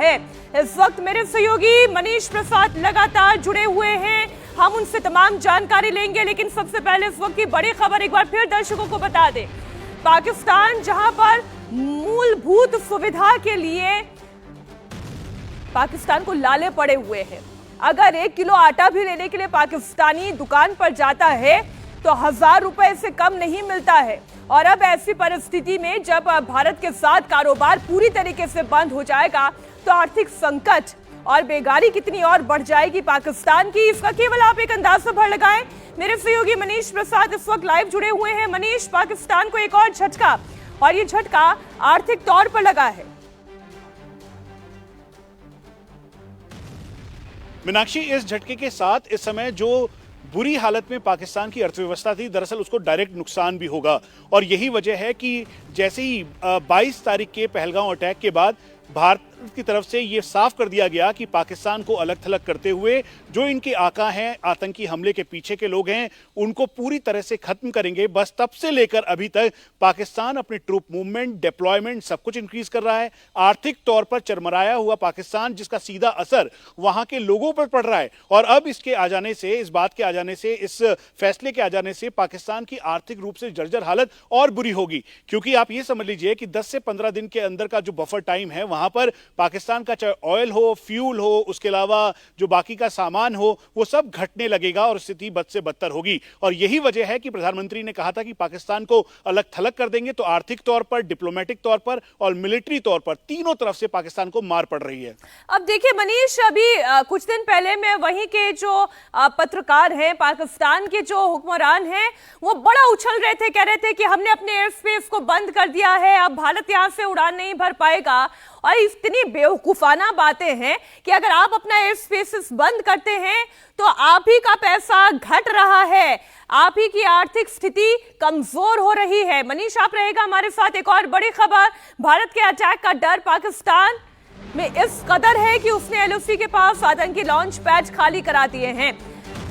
है। इस वक्त मेरे सहयोगी मनीष प्रसाद लगातार जुड़े हुए हैं, हम उनसे तमाम जानकारी लेंगे। लेकिन सबसे पहले इस वक्त की बड़ी खबर एक बार फिर दर्शकों को बता दें। पाकिस्तान जहां पर मूलभूत सुविधा के लिए पाकिस्तान को लाले पड़े हुए हैं, अगर 1 किलो आटा भी लेने के लिए पाकिस्तानी दुकान पर जाता है तो 1000 रुपए से कम नहीं मिलता है। और अब ऐसी परिस्थिति में जब भारत के साथ कारोबार पूरी तरीके से बंद हो जाएगा तो आर्थिक संकट और बेगारी कितनी और बढ़ जाएगी पाकिस्तान की, इसका केवल आप एक अंदाजा भर लगाएं। मेरे सहयोगी मनीष प्रसाद इस वक्त लाइव जुड़े हुए हैं। मनीष, पाकिस्तान को एक और झटका, और ये झटका आर्थिक तौर पर लगा है। मीनाक्षी, इस झटके के साथ इस समय जो बुरी हालत में पाकिस्तान की अर्थव्यवस्था थी, दरअसल उसको डायरेक्ट नुकसान भी होगा। और यही वजह है कि जैसे ही 22 तारीख के पहलगांव अटैक के बाद भारत की तरफ से ये साफ कर दिया गया कि पाकिस्तान को अलग थलग करते हुए जो इनके आका हैं, आतंकी हमले के पीछे के लोग हैं, उनको पूरी तरह से खत्म करेंगे। बस तब से लेकर अभी तक पाकिस्तान अपनी ट्रूप मूवमेंट, डिप्लॉयमेंट सब कुछ इंक्रीज कर रहा है। आर्थिक तौर पर चरमराया हुआ पाकिस्तान, जिसका सीधा असर वहां के लोगों पर पड़ रहा है। और अब इसके आ जाने से, इस बात के आ जाने से, इस फैसले के आ जाने से पाकिस्तान की आर्थिक रूप से जर्जर हालत और बुरी होगी। क्योंकि आप ये समझ लीजिए कि 10 से 15 दिन के अंदर का जो बफर टाइम है, वहां पर पाकिस्तान का चाहे ऑयल हो, फ्यूल हो, उसके अलावा जो बाकी का सामान हो, वो सब घटने लगेगा और स्थिति बद से बदतर होगी। और यही वजह है कि प्रधानमंत्री ने कहा था कि पाकिस्तान को अलग थलग कर देंगे, तो आर्थिक तौर पर, डिप्लोमेटिक तौर पर और मिलिट्री तौर पर तीनों तरफ से पाकिस्तान को मार पड़ रही है। अब देखिए मनीष, अभी कुछ दिन पहले मैं वहीं के जो पत्रकार हैं, पाकिस्तान के जो हुक्मरान हैं, वो बड़ा उछल रहे थे, कह रहे थे कि हमने अपने एयर स्पेस को बंद कर दिया है, अब भारत यहां से उड़ान नहीं भर पाएगा। और इतनी बेवकूफाना बातें हैं कि अगर आप अपना एयर स्पेसेस बंद करते हैं तो आप ही का पैसा घट रहा है, आप ही की आर्थिक स्थिति कमजोर हो रही है। मनीष, आप रहेगा हमारे साथ। एक और बड़ी खबर, भारत के अटैक का डर पाकिस्तान में इस कदर है कि उसने एलओसी के पास आतंकी लॉन्च पैड खाली करा दिए हैं।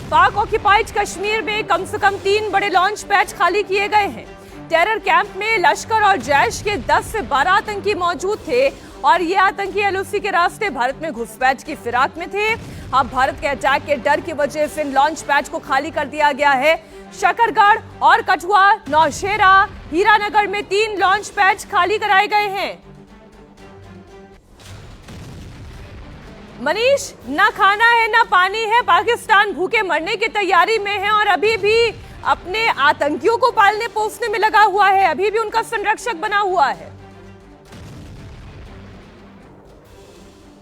पाक ऑक्युपाइड कश्मीर में कम से कम 3 बड़े लॉन्च पैड खाली किए गए हैं। टेरर कैंप में लश्कर और जैश के 10 से 12 आतंकी मौजूद थे और ये आतंकी एलओसी के रास्ते भारत में घुसपैठ की फिराक में थे। अब भारत के अटैक के डर की वजह से लॉन्च पैड को खाली कर दिया गया है। शकरगढ़ और कठुआ, नौशेरा, हीरानगर में 3 लॉन्च पैड खाली कराए गए हैं। मनीष, ना खाना है ना पानी है, पाकिस्तान भूखे मरने की तैयारी में है और अभी भी अपने आतंकियों को पालने पोसने में लगा हुआ है, अभी भी उनका संरक्षक बना हुआ है।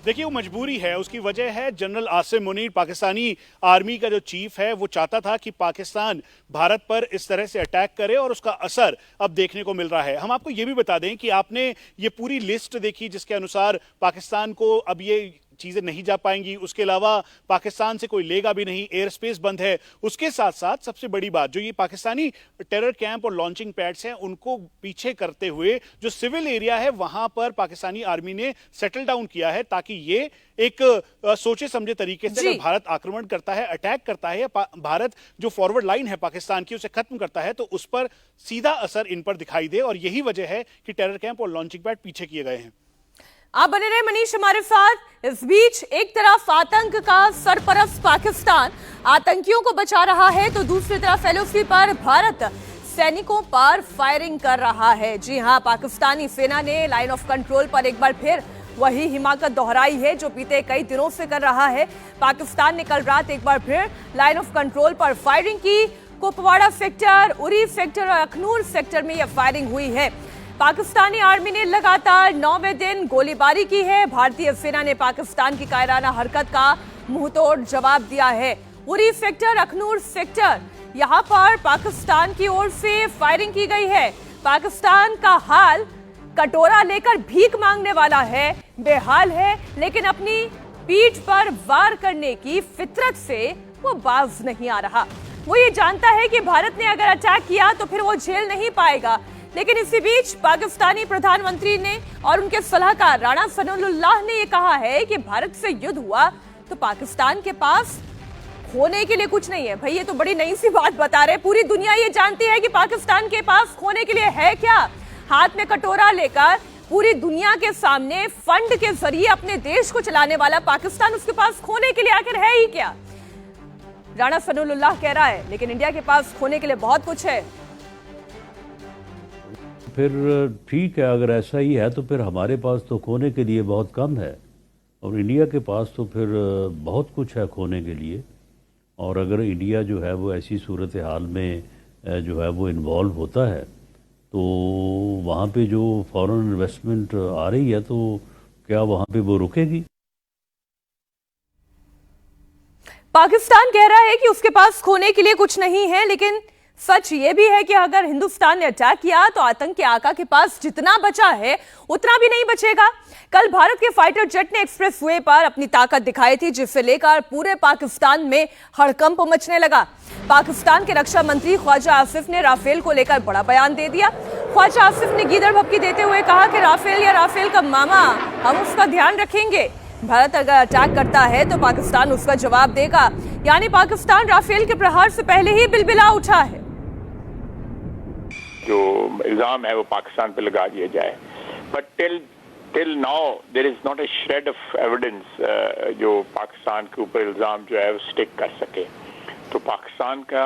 देखिए, वो मजबूरी है, उसकी वजह है जनरल आसिम मुनीर, पाकिस्तानी आर्मी का जो चीफ है, वो चाहता था कि पाकिस्तान भारत पर इस तरह से अटैक करे और उसका असर अब देखने को मिल रहा है। हम आपको ये भी बता दें कि आपने ये पूरी लिस्ट देखी जिसके अनुसार पाकिस्तान को अब ये चीजें नहीं जा पाएंगी, उसके अलावा पाकिस्तान से कोई लेगा भी नहीं, एयर स्पेस बंद है। उसके साथ साथ सबसे बड़ी बात, जो ये पाकिस्तानी टेरर कैंप और लॉन्चिंग पैड्स हैं, उनको पीछे करते हुए जो सिविल एरिया है वहां पर पाकिस्तानी आर्मी ने सेटल डाउन किया है, ताकि ये एक सोचे समझे तरीके से अगर भारत आक्रमण करता है, अटैक करता है, भारत जो फॉरवर्ड लाइन है पाकिस्तान की उसे खत्म करता है, तो उस पर सीधा असर इन पर दिखाई दे। और यही वजह है कि टेरर कैंप और लॉन्चिंग पैड पीछे किए गए हैं। आप बने रहे मनीष हमारे साथ। इस बीच एक तरफ आतंक का सरपरस्त पाकिस्तान आतंकियों को बचा रहा है, तो दूसरी तरफ एलओसी पर भारत सैनिकों पर फायरिंग कर रहा है। जी हां, पाकिस्तानी सेना ने लाइन ऑफ कंट्रोल पर एक बार फिर वही हिमाकत दोहराई है जो बीते कई दिनों से कर रहा है। पाकिस्तान ने कल रात एक बार फिर लाइन ऑफ कंट्रोल पर फायरिंग की। कुपवाड़ा सेक्टर, उरी सेक्टर और अखनूर सेक्टर में यह फायरिंग हुई है। पाकिस्तानी आर्मी ने लगातार 9वें दिन गोलीबारी की है। भारतीय सेना ने पाकिस्तान की कायराना हरकत का मुंहतोड़ जवाब दिया है। उरी सेक्टर, अखनूर सेक्टर, यहां पर पाकिस्तान की ओर से फायरिंग की गई है। पाकिस्तान का हाल कटोरा लेकर भीख मांगने वाला है, बेहाल है, लेकिन अपनी पीठ पर वार करने की फितरत से वो बाज नहीं आ रहा। वो ये जानता है कि भारत ने अगर अटैक किया तो फिर वो झेल नहीं पाएगा। लेकिन इसी बीच पाकिस्तानी प्रधानमंत्री ने और उनके सलाहकार राणा सनाउल्लाह ने यह कहा है कि भारत से युद्ध हुआ तो पाकिस्तान के पास खोने के लिए कुछ नहीं है। भाई, ये तो बड़ी नई सी बात बता रहे। पूरी दुनिया ये जानती है कि पाकिस्तान के पास खोने के लिए है क्या। हाथ में कटोरा लेकर पूरी दुनिया के सामने फंड के जरिए अपने देश को चलाने वाला पाकिस्तान, उसके पास खोने के लिए आखिर है ही क्या? राणा सनाउल्लाह कह रहा है, लेकिन इंडिया के पास खोने के लिए बहुत कुछ है। फिर ठीक है, अगर ऐसा ही है तो फिर हमारे पास तो खोने के लिए बहुत कम है और इंडिया के पास तो फिर बहुत कुछ है खोने के लिए। और अगर इंडिया जो है वो ऐसी सूरत हाल में जो है वो इन्वॉल्व होता है तो वहाँ पे जो फॉरेन इन्वेस्टमेंट आ रही है तो क्या वहाँ पे वो रुकेगी? पाकिस्तान कह रहा है कि उसके पास खोने के लिए कुछ नहीं है, लेकिन सच ये भी है कि अगर हिंदुस्तान ने अटैक किया तो आतंकी आका के पास जितना बचा है उतना भी नहीं बचेगा। कल भारत के फाइटर जेट ने एक्सप्रेसवे पर अपनी ताकत दिखाई थी, जिसे लेकर पूरे पाकिस्तान में हड़कंप मचने लगा। पाकिस्तान के रक्षा मंत्री ख्वाजा आसिफ ने राफेल को लेकर बड़ा बयान दे दिया। ख्वाजा आसिफ ने गीदड़ भपकी देते हुए कहा कि राफेल या राफेल का मामा, हम उसका ध्यान रखेंगे। भारत अगर अटैक करता है तो पाकिस्तान उसका जवाब देगा। यानी पाकिस्तान राफेल के प्रहार से पहले ही बिलबिला उठा है। जो इल्जाम है वो पाकिस्तान पे लगा दिया जाए, but till now there is not a shred of evidence जो पाकिस्तान के ऊपर इल्जाम जो है वो स्टिक कर सके। तो पाकिस्तान का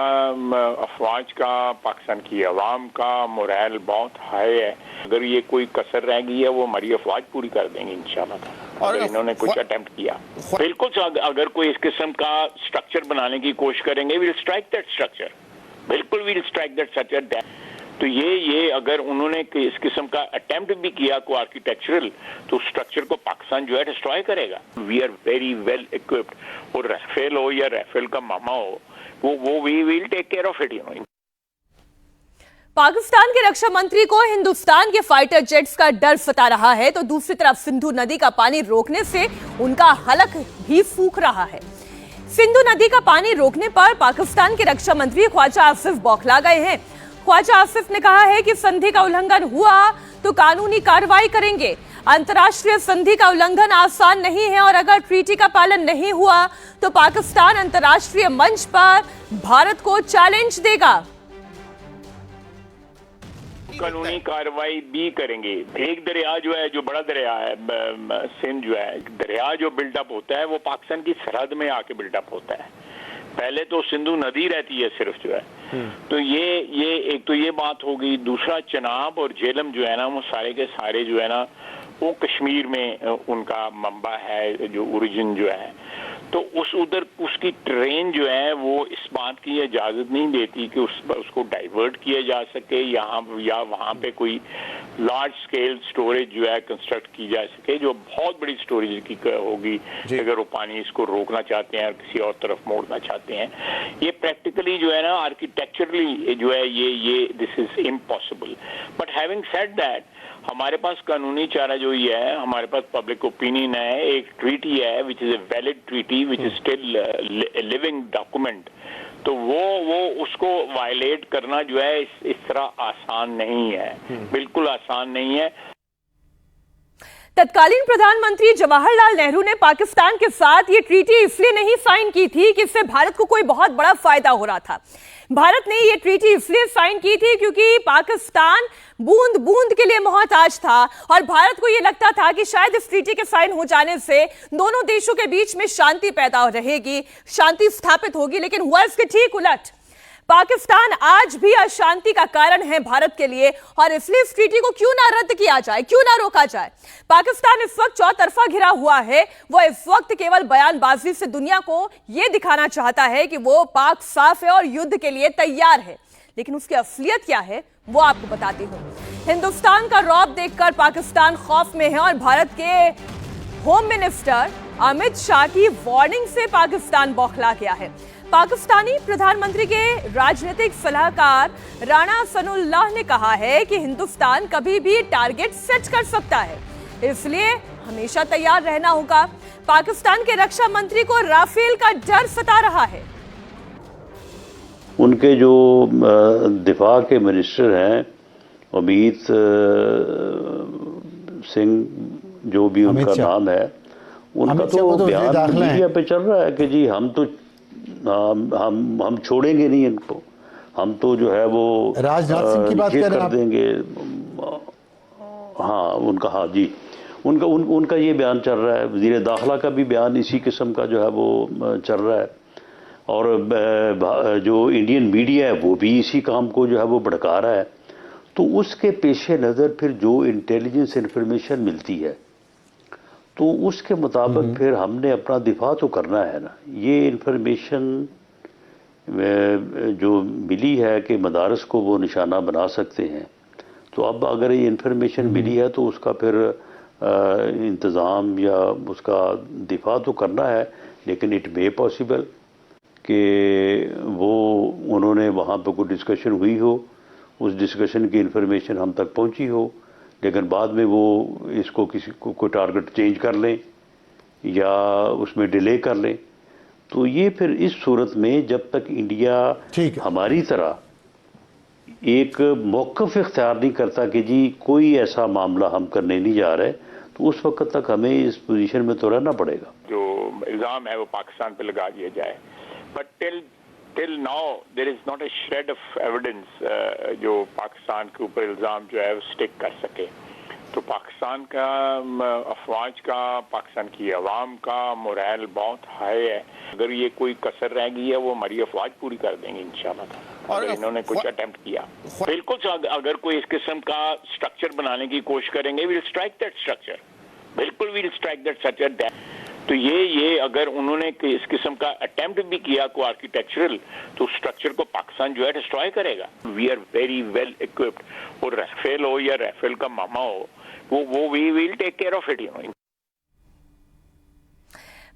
अफवाज का, पाकिस्तान की आवाम का मोरल बहुत हाई है। अगर ये कोई कसर रह गई है वो हमारी अफवाज पूरी कर देंगे इंशाल्लाह। अगर इन्होंने कुछ अटेम्प्ट किया, बिल्कुल अगर कोई इस किस्म का स्ट्रक्चर बनाने की कोशिश करेंगे, विल स्ट्राइक दैट स्ट्रक्चर, बिल्कुल विल स्ट्राइक दैट स्ट्रक्चर। तो ये अगर उन्होंने इस किस्म का अटेम्प्ट भी किया को आर्किटेक्चरल, तो स्ट्रक्चर को पाकिस्तान जो है डिस्ट्रॉय करेगा। We are very well equipped, और राफेल हो या राफेल का मामा हो, वो we will take care of it, you know. Pakistan के रक्षा मंत्री को हिंदुस्तान के फाइटर जेट्स का डर सता रहा है, तो दूसरी तरफ सिंधु नदी का पानी रोकने से उनका हलक भी सूख रहा है। सिंधु नदी का पानी रोकने पर पाकिस्तान के रक्षा मंत्री ख्वाजा आसिफ बौखला गए हैं। ख्वाजा आसिफ ने कहा है कि संधि का उल्लंघन हुआ तो कानूनी कार्रवाई करेंगे। अंतर्राष्ट्रीय संधि का उल्लंघन आसान नहीं है और अगर ट्रीटी का पालन नहीं हुआ तो पाकिस्तान अंतर्राष्ट्रीय मंच पर भारत को चैलेंज देगा। कानूनी कार्रवाई भी करेंगे। एक दरिया जो है, जो बड़ा दरिया है सिंध जो है, दरिया जो बिल्डअप होता है वो पाकिस्तान की सरहद में आके बिल्डअप होता है। पहले तो सिंधु नदी रहती है सिर्फ जो है, तो ये एक तो ये बात होगी। दूसरा, चनाब और झेलम जो है ना, वो सारे के सारे जो है ना वो कश्मीर में उनका मंबा है, जो ओरिजिन जो है। तो उधर उसकी ट्रेन जो है वो इस बात की इजाजत नहीं देती कि उसको डाइवर्ट किया जा सके या वहाँ पे कोई लार्ज स्केल स्टोरेज जो है कंस्ट्रक्ट की जा सके, जो बहुत बड़ी स्टोरेज की होगी अगर वो पानी इसको रोकना चाहते हैं और किसी और तरफ मोड़ना चाहते हैं। ये प्रैक्टिकली जो है ना, आर्किटेक्चरली जो है ये this is impossible. But having said that, हमारे पास कानूनी चारा जो ये है, हमारे पास पब्लिक ओपिनियन है, एक ट्रीटी है which is a valid treaty which is still living document. तो वो उसको वायलेट करना जो है इस तरह आसान नहीं है, बिल्कुल आसान नहीं है। तत्कालीन प्रधानमंत्री जवाहरलाल नेहरू ने पाकिस्तान के साथ ये ट्रीटी इसलिए नहीं साइन की थी कि इससे भारत को कोई बहुत बड़ा फायदा हो रहा था। भारत ने ये ट्रीटी इसलिए साइन की थी क्योंकि पाकिस्तान बूंद बूंद के लिए मोहताज था और भारत को यह लगता था कि शायद इस ट्रीटी के साइन हो जाने से दोनों देशों के बीच में शांति पैदा रहेगी, शांति स्थापित होगी। लेकिन हुआ इसके ठीक उलट। पाकिस्तान आज भी अशांति का कारण है भारत के लिए और इसलिए इस ट्रीटी को क्यों ना रद्द किया जाए, क्यों ना रोका जाए। पाकिस्तान इस वक्त चौतरफा घिरा हुआ है। वो इस वक्त केवल बयानबाजी से दुनिया को यह दिखाना चाहता है कि वो पाक साफ है और युद्ध के लिए तैयार है, लेकिन उसकी असलियत क्या है वो आपको बताती हूं। हिंदुस्तान का रौब देखकर पाकिस्तान खौफ में है और भारत के होम मिनिस्टर अमित शाह की वार्निंग से पाकिस्तान बौखला गया है। पाकिस्तानी प्रधानमंत्री के राजनीतिक सलाहकार राणा सनाउल्लाह ने कहा है कि हिंदुस्तान कभी भी टारगेट सेट कर सकता है, इसलिए हमेशा तैयार रहना होगा। पाकिस्तान के रक्षा मंत्री को राफेल का डर सता रहा है। उनके जो दिफा के मिनिस्टर हैं, अमित सिंह जो भी उनका नाम है, उनका तो बयान मीडिया पे चल रहा है कि जी हम छोड़ेंगे नहीं इनको, हम तो जो है वो राजनाथ सिंह की बात कर देंगे। हाँ उनका, हाँ जी, उनका ये बयान चल रहा है। वज़ीर दाखिला का भी बयान इसी किस्म का जो है वो चल रहा है, और जो इंडियन मीडिया है वो भी इसी काम को जो है वो भड़का रहा है। तो उसके पेश नज़र फिर जो इंटेलिजेंस इंफॉर्मेशन मिलती है तो उसके मुताबिक फिर हमने अपना दिफा तो करना है ना। ये इंफॉर्मेशन जो मिली है कि मदारस को वो निशाना बना सकते हैं, तो अब अगर ये इंफॉर्मेशन मिली है तो उसका फिर इंतज़ाम या उसका दिफा तो करना है, लेकिन इट मे पॉसिबल कि वो उन्होंने वहाँ पर कोई डिस्कशन हुई हो, उस डिस्कशन की इंफॉर्मेशन हम तक पहुँची हो, लेकिन बाद में वो इसको किसी को कोई टारगेट चेंज कर लें या उसमें डिले कर लें। तो ये फिर इस सूरत में जब तक इंडिया हमारी तरह एक मौक़िफ़ इख्तियार नहीं करता कि जी कोई ऐसा मामला हम करने नहीं जा रहे, तो उस वक्त तक हमें इस पोजीशन में तो रहना पड़ेगा। जो इल्ज़ाम है वो पाकिस्तान पे लगा दिया जाए, but till now there is not a shred of evidence जो पाकिस्तान के ऊपर इल्ज़ाम जो है वो स्टिक कर सके। तो पाकिस्तान का अफवाज का, पाकिस्तान की आवाम का मोरल बहुत हाई है। अगर ये कोई कसर रह गई है वो हमारी अफवाज पूरी कर देंगे इंशाल्लाह। और इन्होंने कुछ अटेम्प्ट किया, बिल्कुल अगर कोई इस किस्म का स्ट्रक्चर बनाने की कोशिश करेंगे, विल स्ट्राइक दैट स्ट्रक्चर, बिल्कुल विल स्ट्राइक दैट स्ट्रक्चर। तो ये अगर उन्होंने इस किस्म का अटेम्प्ट भी किया को आर्किटेक्चरल, तो स्ट्रक्चर को पाकिस्तान जो है डिस्ट्रॉय करेगा। We are very well equipped, और राफेल हो या राफेल का मामा हो, वो we will take care of it, you know.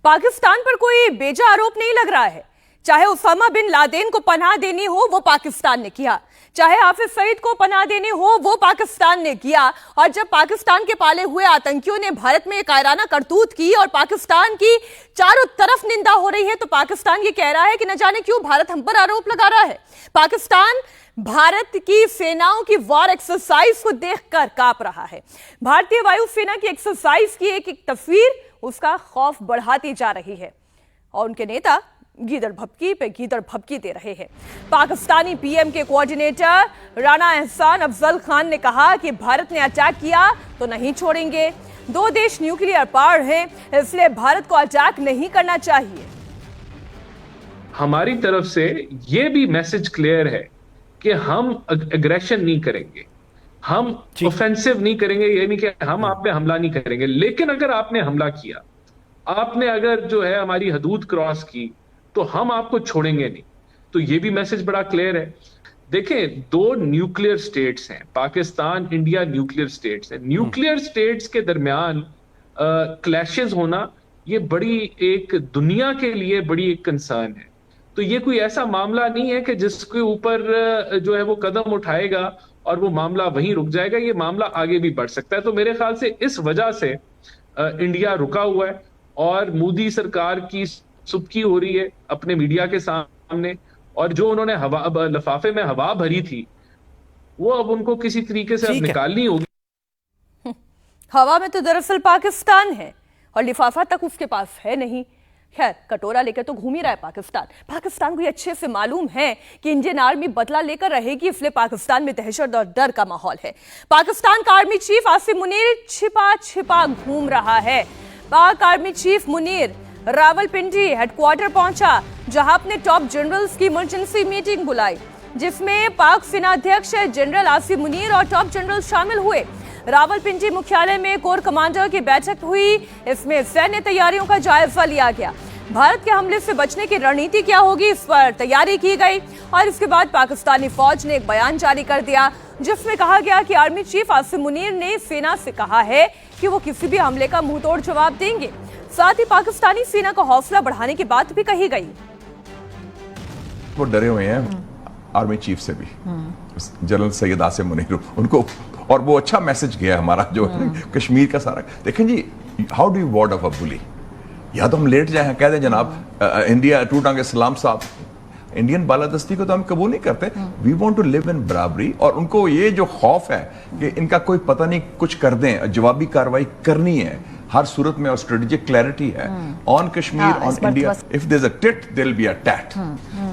Pakistan पर कोई बेजा आरोप नहीं लग रहा है। चाहे उसामा बिन लादेन को पनाह देनी हो वो पाकिस्तान ने किया, चाहे हाफिज सईद को पनाह देनी हो वो पाकिस्तान ने किया, और जब पाकिस्तान के पाले हुए आतंकियों ने भारत में कायराना करतूत की और पाकिस्तान की चारों तरफ निंदा हो रही है, तो पाकिस्तान ये कह रहा है कि न जाने क्यों भारत हम पर आरोप लगा रहा है। पाकिस्तान भारत की सेनाओं की वॉर एक्सरसाइज को देखकर कांप रहा है। भारतीय वायुसेना की एक्सरसाइज की एक तस्वीर उसका खौफ बढ़ाती जा रही है, और उनके नेता गीदड़ भभकी पे गीदड़ भभकी दे रहे हैं। पाकिस्तानी पीएम के कोऑर्डिनेटर राणा एहसान अफजल खान ने कहा कि भारत ने अटैक किया तो नहीं छोड़ेंगे। दो देश न्यूक्लियर पावर हैं, इसलिए भारत को अटैक नहीं करना चाहिए। हमारी तरफ से यह भी मैसेज क्लियर है कि हम एग्रेशन नहीं करेंगे, हम ऑफेंसिव नहीं करेंगे, ये नहीं कि हम आप पे हमला नहीं करेंगे, लेकिन अगर आपने हमला किया, आपने अगर जो है हमारी हदूद क्रॉस की, तो हम आपको छोड़ेंगे नहीं। तो ये भी मैसेज बड़ा क्लियर है। देखें, दो न्यूक्लियर स्टेट्स हैं, पाकिस्तान इंडिया न्यूक्लियर स्टेट्स हैं। न्यूक्लियर स्टेट्स के दरमियान क्लैशेस होना ये बड़ी एक दुनिया के लिए बड़ी एक कंसर्न है। तो ये कोई ऐसा मामला नहीं है कि जिसके ऊपर जो है वो कदम उठाएगा और वो मामला वहीं रुक जाएगा, ये मामला आगे भी बढ़ सकता है। तो मेरे ख्याल से इस वजह से इंडिया रुका हुआ है, और मोदी सरकार की सुबकी हो रही है अपने मीडिया के सामने, और जो उन्होंने लिफाफे में हवा भरी थी वो अब उनको किसी तरीके से अब निकालनी होगी। हवा में तो दरअसल पाकिस्तान है और लिफाफा तक उसके पास है नहीं। खैर, कटोरा लेकर तो घूम ही रहा है पाकिस्तान को ये अच्छे से मालूम है कि इंडियन आर्मी बदला लेकर रहेगी, इसलिए पाकिस्तान में दहशत और डर का माहौल है। पाकिस्तान का आर्मी चीफ आसिम मुनीर छिपा घूम रहा है। पाक army chief Munir Rawalpindi headquarter पहुंचा, जहां अपने टॉप जनरल्स की इमरजेंसी मीटिंग बुलाई, जिसमें पाक सेना अध्यक्ष जनरल आसिम मुनीर और टॉप जनरल शामिल हुए। रावलपिंडी मुख्यालय में कोर कमांडर की बैठक हुई, इसमें सैन्य तैयारियों का जायजा लिया गया। भारत के हमले से बचने की रणनीति क्या होगी, इस पर तैयारी की गई, और इसके बाद पाकिस्तानी फौज ने एक बयान जारी कर दिया, जिसमें कहा गया कि आर्मी चीफ आसिम मुनीर ने सेना से कहा है कि वो किसी भी हमले का मुंहतोड़ जवाब देंगे। साथ ही पाकिस्तानी सेना का हौसला बढ़ाने की बात भी कही गई। वो डरे हुए हैं आर्मी चीफ से भी, जनरल सैयद आसिम मुनीर उनको, और वो अच्छा मैसेज गया हमारा जो कश्मीर का सारा। देखें जी, how do you ward off a bully? या तो हम लेट जाए कह दें जनाब इंडिया टू टांगे सलाम साहब, इंडियन बालादस्ती को तो हम कबूल नहीं करते। We want to live in बराबरी, और उनको ये जो खौफ है कि इनका कोई पता नहीं कुछ कर दें, जवाबी कार्रवाई करनी है हर सूरत में, और स्ट्रेटेजिक क्लैरिटी है on Kashmir, on India. If there is a tit there will be a tat,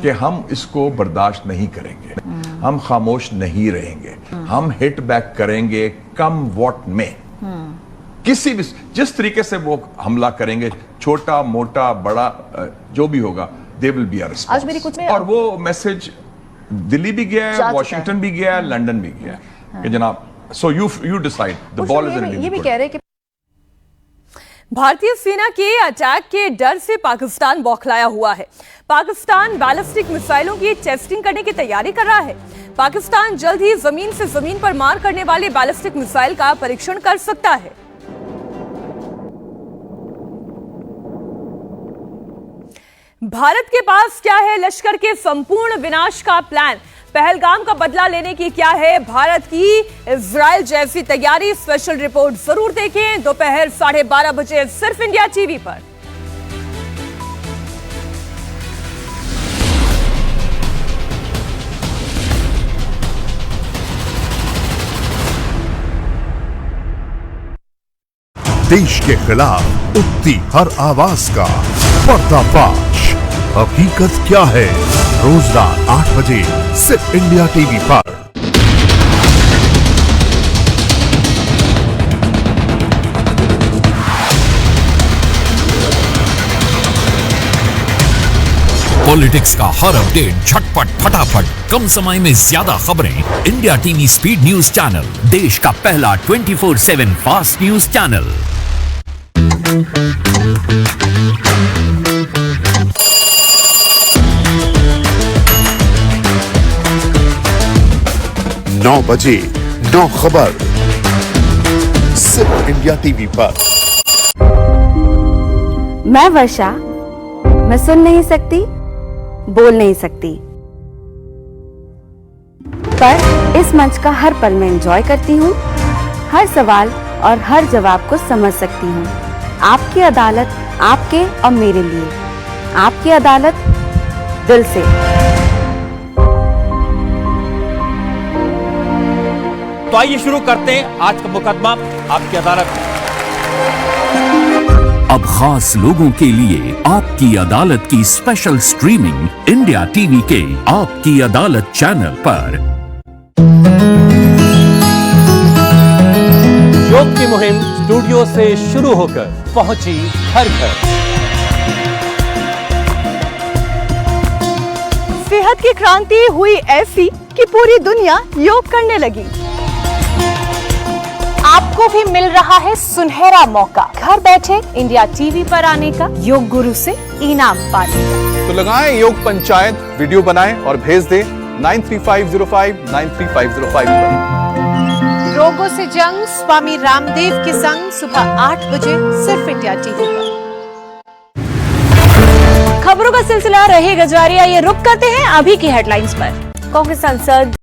कि हम इसको बर्दाश्त नहीं करेंगे। हम खामोश नहीं रहेंगे, हम हिट बैक करेंगे कम वॉट में। किसी भी जिस तरीके से वो हमला करेंगे, छोटा मोटा बड़ा जो भी होगा, they will be a response. आज मेरी कुछ में और वो मैसेज दिल्ली भी गया है, वॉशिंगटन भी गया है, लंदन भी गया है कि जनाब, so you decide, the ball is in ये भी कह रहे कि भारतीय सेना के अटैक के डर से पाकिस्तान बौखलाया हुआ है। पाकिस्तान बैलिस्टिक मिसाइलों की टेस्टिंग करने की तैयारी कर रहा है। पाकिस्तान जल्द ही जमीन से जमीन पर मार करने वाले बैलिस्टिक मिसाइल का परीक्षण कर सकता है। भारत के पास क्या है लश्कर के संपूर्ण विनाश का प्लान? पहलगाम का बदला लेने की क्या है भारत की इजराइल जैसी तैयारी? स्पेशल रिपोर्ट जरूर देखें दोपहर 12:30 बजे सिर्फ इंडिया टीवी पर। देश के खिलाफ उठती हर आवाज का पर्दाफाश, हकीकत क्या है? रोज रात 8 बजे सिर्फ इंडिया टीवी पर। पॉलिटिक्स का हर अपडेट झटपट फटाफट कम समय में ज्यादा खबरें। India TV speed news channel, देश का पहला 24/7 फास्ट न्यूज चैनल। 9 बजे 9 खबर सिर्फ इंडिया टीवी पर। मैं वर्षा, मैं सुन नहीं सकती, बोल नहीं सकती, पर इस मंच का हर पल मैं एंजॉय करती हूँ। हर सवाल और हर जवाब को समझ सकती हूँ। आपकी अदालत आपके और मेरे लिए, आपकी अदालत दिल से। तो आइए शुरू करते हैं आज का मुकदमा आपकी अदालत में। अब खास लोगों के लिए आपकी अदालत की स्पेशल स्ट्रीमिंग इंडिया टीवी के आपकी अदालत चैनल पर। योग की मुहिम स्टूडियो से शुरू होकर पहुंची हर घर। सेहत की क्रांति हुई ऐसी कि पूरी दुनिया योग करने लगी। आपको भी मिल रहा है सुनहरा मौका, घर बैठे इंडिया टीवी पर आने का, योग गुरु से इनाम पाने का। तो लगाएं योग पंचायत, वीडियो बनाएं और भेज दें 9350593505 पर। रोगों से जंग स्वामी रामदेव के संग सुबह 8 बजे सिर्फ इंडिया टीवी पर। खबरों का सिलसिला रहेगा जारी। ये रुक करते हैं अभी की हेडलाइंस पर। कांग्रेस सांसद